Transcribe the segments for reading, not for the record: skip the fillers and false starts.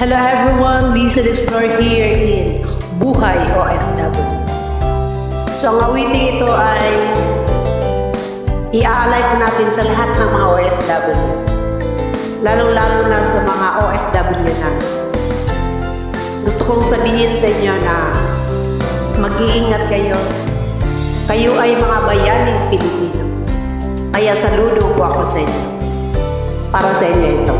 Hello everyone, Lisa the Explorer here in Buhay OFW. So ang awiting ito ay iaalay ko natin sa lahat ng mga OFW. Lalong-lalo na sa mga OFW na. Gusto kong sabihin sa inyo na mag-iingat kayo. Kayo ay mga bayaning Pilipino. Kaya saludo po ako sa inyo. Para sa inyo ito.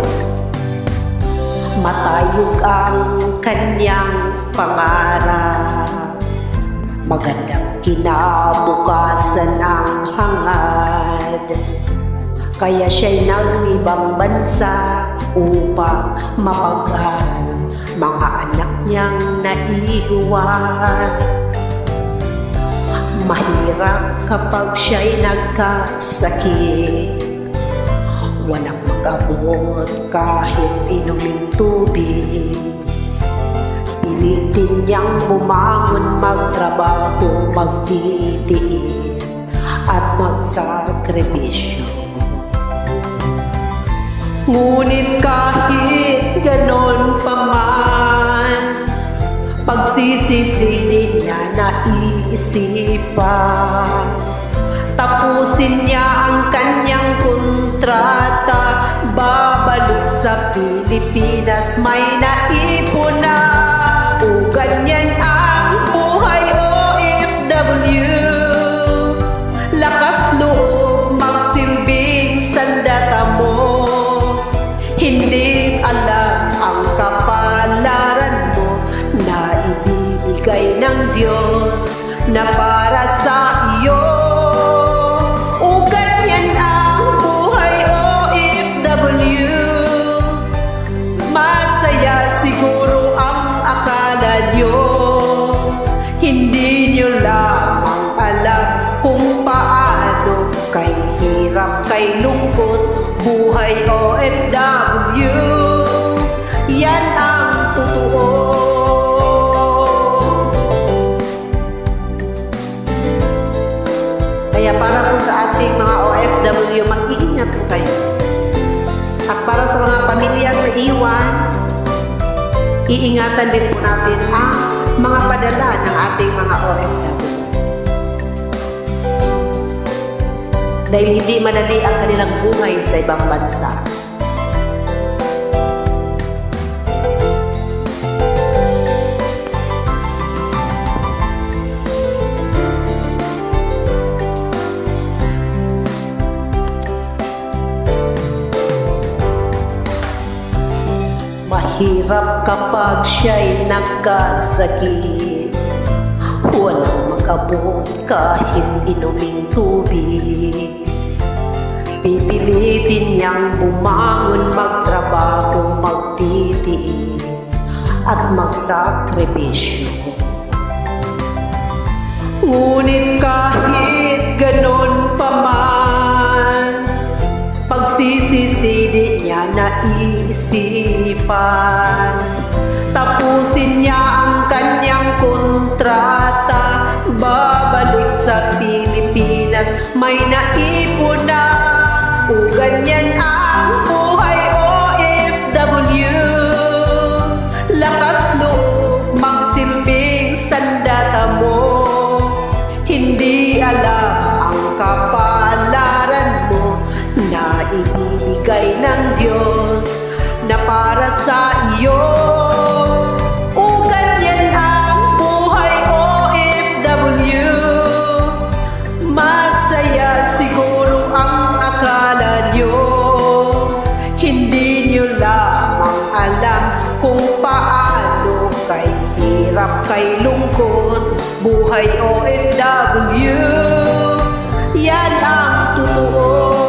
Matayog ang kanyang pangarap, magandang kinabukasan ang hangad. Kaya siya'y nag-ibang bansa upang mapag-aral mga anak niyang naiiwan. Mahirap kapag siya'y nagkasakit, walang mag-abot kahit inuming tubig. Pilitin niyang bumangon, magtrabaho, magtitiis at magsakripisyo. Ngunit kahit ganon pa man, pagsisisi niya naisipan. Tapusin niya ang kanyang kontrata, babalik sa Pilipinas, may naipon na. O ganyan ang buhay OFW, lakas loob magsilbing sandata mo. Hindi alam ang kapalaran mo na ibibigay ng Diyos na para sa iyo. Siguro ang akala nyo, hindi nyo lamang alam kung paano kay hirap, kay lungkot, buhay OFW. Yan ang totoo. Kaya para po sa ating mga OFW, mag-iingat po kayo. At para sa mga pamilyang naiwan, iingatan din po natin ang mga padala ng ating mga OFW. Dahil hindi madali ang kanilang buhay sa ibang bansa. Mahirap kapag siya'y nagkasakit, walang mag-abot kahit inuming tubig. Pipilitin niyang bumangon, magtrabaho, magtitiis at magsakripisyo. Ngunit kahit ganon pa man, pagsisisidi niya naisipan. Tapusin niya ang kanyang kontrata, babalik sa Pilipinas, may naipon na. O ganyan ang buhay OFW, lakas loob magsilbing sandata mo. Hindi alam ang kapalaran mo na ibibigay ng Diyos na para sa iyo. O ganyan ang buhay OFW, masaya siguro ang akala nyo, hindi nyo lamang alam kung paano kay hirap, kay lungkot, buhay OFW. Yan ang totoo.